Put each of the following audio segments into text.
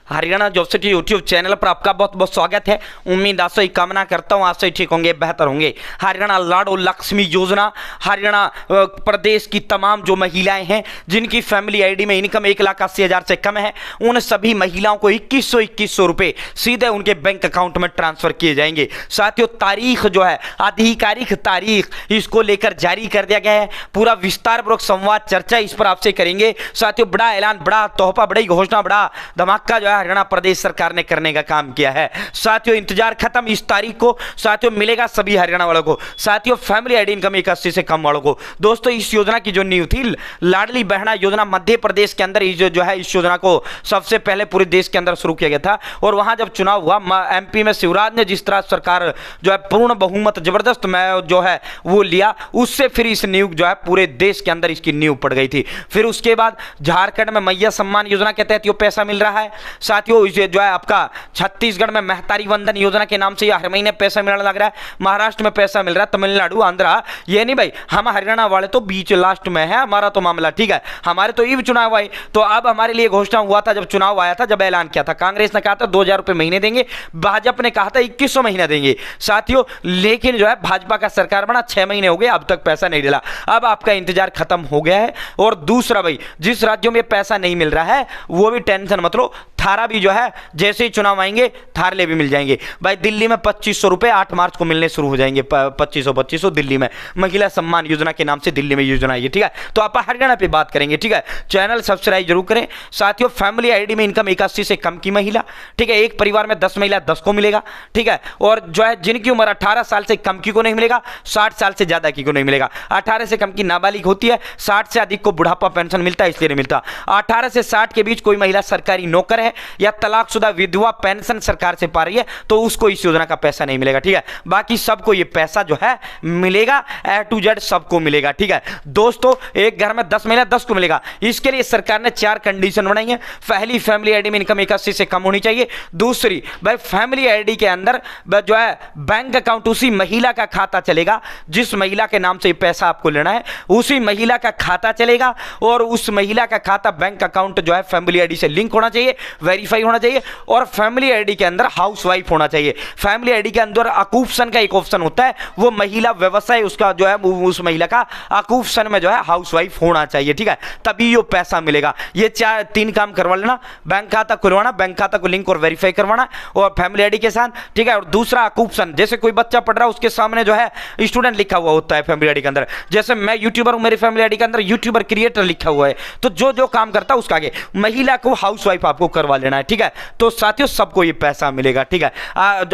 Haryana job city YouTube channel पर आपका बहुत बहुत स्वागत है। उम्मीद आशा ही कामना करता हूँ आप सही ठीक होंगे, बेहतर होंगे। हरियाणा लाडो लक्ष्मी योजना, हरियाणा प्रदेश की तमाम जो महिलाएं हैं जिनकी फैमिली आईडी में इनकम 1,80,000 से कम है, उन सभी महिलाओं को 2100 रुपये सीधे उनके बैंक अकाउंट में ट्रांसफर किए जाएंगे। साथियों, तारीख जो है आधिकारिक तारीख इसको लेकर जारी कर दिया गया है। पूरा विस्तारपूर्वक संवाद चर्चा इस पर आपसे करेंगे। साथियों, बड़ा ऐलान, बड़ा तोहफा, बड़ी घोषणा, बड़ा धमाका जो है हरियाणा प्रदेश सरकार ने करने का काम किया है। साथियों, इंतजार खत्म इस तारीख को। साथियों, मिलेगा सभी हरियाणा वालों को। साथियों, फैमिली आईडी इनकम 81 से कम वालों को। दोस्तों, इस योजना की जो नींव थी, लाडली बहना योजना मध्य प्रदेश के अंदर जो है इस योजना को सबसे पहले पूरे देश के अंदर शुरू किया गया था। और वहां जब चुनाव हुआ एमपी में शिवराज ने जिस तरह सरकार जो है पूर्ण बहुमत जबरदस्त में जो है वो लिया, उससे फिर इस नींव जो है पूरे देश के अंदर इसकी नींव पड़ गई थी। फिर उसके बाद झारखंड में मैया सम्मान योजना के तहत ये पैसा मिल रहा है। साथियों, जो है आपका छत्तीसगढ़ में महतारी वंदन योजना के नाम से ये हर महीने पैसा मिलने लग रहा है। महाराष्ट्र में पैसा मिल रहा है, तमिलनाडु, आंध्रा। ये नहीं भाई, हम हरियाणा वाले तो बीच लास्ट में है हमारा तो मामला, ठीक है। हमारे तो ये चुनाव आए, तो अब हमारे लिए घोषणा हुआ था जब चुनाव आया था, जब ऐलान किया था। कांग्रेस ने कहा था 2,000 रुपए महीने देंगे, भाजपा ने कहा था 2100 महीना देंगे। साथियों, लेकिन जो है भाजपा का सरकार बना, 6 महीने हो गए, अब तक पैसा नहीं मिला। अब आपका इंतजार खत्म हो गया है। और दूसरा भाई, जिस राज्यों में पैसा नहीं मिल रहा है वो भी टेंशन मत लो, थारा भी जो है जैसे ही चुनाव आएंगे थारले भी मिल जाएंगे। भाई, दिल्ली में 2500 रुपए 8 मार्च को मिलने शुरू हो जाएंगे। 2500 दिल्ली में महिला सम्मान योजना के नाम से दिल्ली में योजना है, ठीक है। तो आप हरियाणा पे बात करेंगे, ठीक है। चैनल सब्सक्राइब जरूर करें। साथियों, फैमिली आईडी में इनकम 81 से कम की महिला, ठीक है, एक परिवार में 10 महिला 10 को मिलेगा, ठीक है। और जो है जिनकी उम्र 18 साल से कम की को नहीं मिलेगा, 60 साल से ज्यादा की को नहीं मिलेगा। 18 से कम की नाबालिग होती है, 60 से अधिक को बुढ़ापा पेंशन मिलता है, इसलिए नहीं मिलता। 18 से 60 के बीच कोई महिला सरकारी नौकर है या तलाकशुदा विधवा पेंशन सरकार से पा रही है तो उसको इस योजना का पैसा नहीं मिलेगा, ठीक है। बाकी सबको ये पैसा जो है मिलेगा, A to Z सबको मिलेगा, ठीक है। दोस्तों, एक घर में 10 महिला 10 को मिलेगा। इसके लिए सरकार ने 4 कंडीशन बनाई है। पहली, फैमिली आईडी में इनकम 81 से कम होनी चाहिए। दूसरी, भाई फैमिली आईडी के अंदर जो है बैंक अकाउंट उसी महिला का खाता चलेगा जिस महिला के नाम से पैसा आपको लेना है, उसी महिला का खाता चलेगा। और उस महिला का खाता बैंक अकाउंट जो है फैमिली आईडी से लिंक होना चाहिए, वेरीफाई होना चाहिए। और फैमिली आईडी के अंदर हाउसवाइफ होना चाहिए। फैमिली आईडी के अंदर अकूपशन का एक ऑप्शन होता है, वो महिला व्यवसाय उसका जो है उस महिला का अकूपशन में जो है हाउसवाइफ होना चाहिए, ठीक है, तभी ये पैसा मिलेगा। ये 3 काम करवा लेना, बैंक खाता खुलवाना, बैंक खाता को लिंक और वेरीफाई करवाना और फैमिली आईडी के साथ, ठीक है। और दूसरा, अकूपशन, जैसे कोई बच्चा पढ़ रहा है उसके सामने जो है स्टूडेंट लिखा हुआ होता है फैमिली आईडी के अंदर। जैसे मैं यूट्यूबर हूं, मेरी फैमिली आईडी के अंदर यूट्यूबर क्रिएटर लिखा हुआ है, तो जो जो काम करता है उसका आगे महिला को हाउसवाइफ आपको करवा लेना है, ठीक है। तो साथियों, सबको ये पैसा मिलेगा, ठीक है।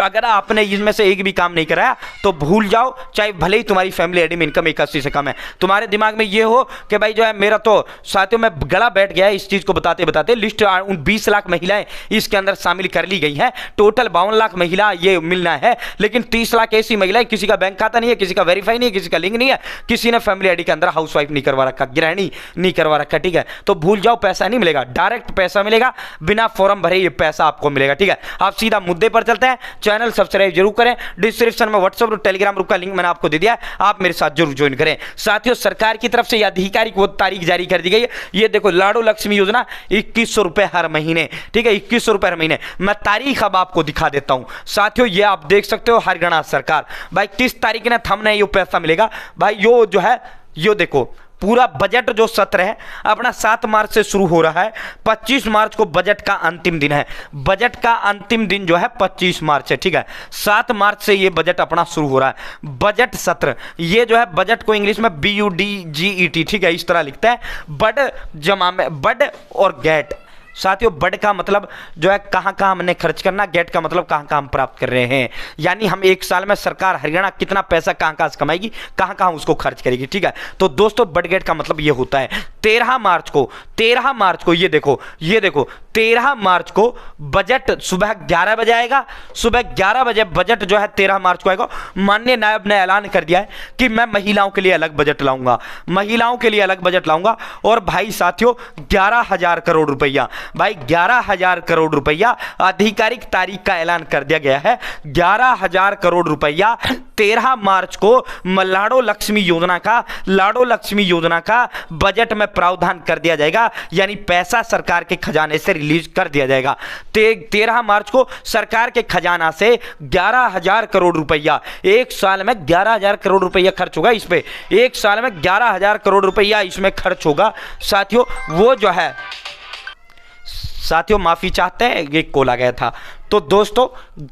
अगर आपने इनमें से एक भी काम नहीं कराया तो भूल जाओ, चाहे भले ही तुम्हारी फैमिली आईडी में इनकम 81 से कम है। तुम्हारे दिमाग में ये हो कि भाई जो है मेरा तो साथियों में गला बैठ गया है इस चीज को बताते बताते। लिस्ट 20 लाख महिलाएं इसके अंदर शामिल कर ली गई हैं। टोटल 52 लाख महिला ये मिलना है, लेकिन 30 लाख ऐसी महिलाएं किसी का बैंक खाता नहीं है, किसी का वेरीफाई नहीं है, किसी का लिंक नहीं है, किसी ने फैमिली आईडी के अंदर हाउसवाइफ नहीं करवा रखा, गृहिणी नहीं करवा रखा, ठीक है। तो भूल जाओ, पैसा नहीं मिलेगा, डायरेक्ट पैसा मिलेगा, बिना फॉर्म भरे ये पैसा आपको मिलेगा, ठीक है। आप सीधा मुद्दे पर चलते हैं। चैनल सब्सक्राइब जरूर करें। डिस्क्रिप्शन में व्हाट्सएप और टेलीग्राम ग्रुप का लिंक मैंने आपको दे दिया है, आप मेरे साथ जरूर ज्वाइन करें। साथियों, सरकार की तरफ से यह आधिकारिक वो तारीख जारी कर दी गई है। ये देखो, लाडो लक्ष्मी योजना 2100 रुपए हर महीने, ठीक है, 2100 रुपए हर महीने। मैं तारीख अब आपको दिखा देता हूं। साथियों, ये आप देख सकते हो, हरियाणा सरकार, भाई किस तारीख ने थंबनेल ये पैसा मिलेगा। भाई यो जो है, यो देखो, पूरा बजट जो सत्र है अपना 7 मार्च से शुरू हो रहा है। 25 मार्च को बजट का अंतिम दिन है। बजट का अंतिम दिन जो है 25 मार्च है, ठीक है। 7 मार्च से ये बजट अपना शुरू हो रहा है। बजट सत्र, ये जो है बजट को इंग्लिश में BUDGET, ठीक है, इस तरह लिखता है। बड जमा में बड और गेट। साथियों, बड का मतलब जो है कहां कहां हमने खर्च करना, गेट का मतलब कहां कहां हम प्राप्त कर रहे हैं। यानी हम एक साल में सरकार हरियाणा कितना पैसा कहां कहां से कमाएगी, कहां कहां उसको खर्च करेगी, ठीक है। तो दोस्तों, बड गेट का मतलब ये होता है 13 मार्च को ये देखो 13 मार्च को बजट सुबह 11 बजे आएगा। सुबह 11 बजे बजट जो है 13 मार्च को आएगा। माननीय नायब ने ऐलान कर दिया है कि मैं महिलाओं के लिए अलग बजट लाऊंगा, महिलाओं के लिए अलग बजट लाऊंगा। और भाई साथियों, 11,000 करोड़ रुपया, भाई 11,000 करोड़ रुपया आधिकारिक तारीख का ऐलान कर दिया गया है। 11,000 करोड़ रुपया 13 मार्च को लाडो लक्ष्मी योजना का बजट में प्रावधान कर दिया जाएगा। यानी पैसा सरकार के खजाने से रिलीज कर दिया जाएगा। 13 मार्च को सरकार के खजाना से 11,000 करोड़ रुपया, एक साल में 11,000 करोड़ रुपया खर्च होगा इस पे, एक साल में 11,000 करोड़ रुपया इसमें खर्च होगा साथियों। वो जो है साथियों माफी चाहते हैं, ये खोला गया था। तो दोस्तों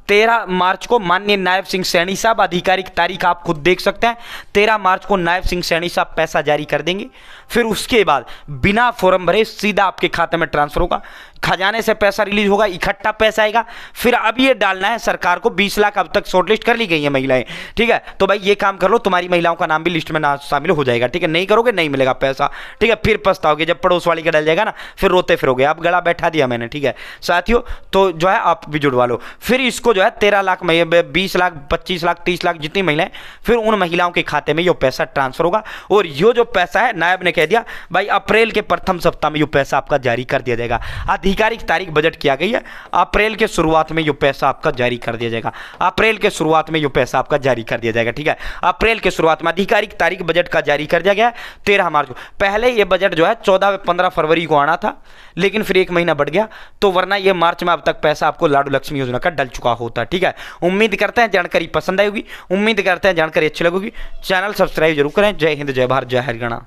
13 मार्च को माननीय नायब सिंह सैनी साहब, आधिकारिक तारीख आप खुद देख सकते हैं, 13 मार्च को नायब सिंह सैनी साहब पैसा जारी कर देंगे। फिर उसके बाद बिना फॉर्म भरे सीधा आपके खाते में ट्रांसफर होगा, खजाने से पैसा रिलीज होगा, इकट्ठा पैसा आएगा। फिर अब ये डालना है सरकार को 20 लाख, अब तक शॉर्टलिस्ट कर ली गई है महिलाएं, ठीक है। तो भाई ये काम कर लो, तुम्हारी महिलाओं का नाम भी लिस्ट में ना शामिल हो जाएगा, ठीक है। नहीं करोगे नहीं मिलेगा पैसा, ठीक है। फिर पछताओगे जब पड़ोस वाली का डल जाएगा ना, फिर रोते फिरोगे। अब गला बैठा दिया मैंने, ठीक है साथियों। तो जो है आप भी जुड़वा लो। फिर इसको जो है 13 लाख, 20 लाख, 25 लाख, 30 लाख जितनी महिलाएं, फिर उन महिलाओं के खाते में ये पैसा ट्रांसफर होगा। और ये जो पैसा है नायब ने कह दिया भाई अप्रैल के प्रथम सप्ताह में ये पैसा आपका जारी कर दिया जाएगा। आधिकारिक तारीख बजट किया गई है, अप्रैल के शुरुआत में ये पैसा आपका जारी कर दिया जाएगा। अप्रैल के शुरुआत में ये पैसा आपका जारी कर दिया जाएगा, ठीक है। अप्रैल के शुरुआत में आधिकारिक तारीख बजट का जारी कर दिया गया 13 मार्च को। पहले ये बजट जो है 14-15 फरवरी को आना था, लेकिन फिर एक महीना बढ़ गया, तो वरना ये मार्च में अब तक पैसा आपको लाडू लक्ष्मी योजना का डल चुका होता, ठीक है। उम्मीद करते हैं जानकारी पसंद आई होगी, उम्मीद करते हैं जानकारी अच्छी लगेगी। चैनल सब्सक्राइब जरूर करें। जय हिंद, जय भारत, जय हरियाणा।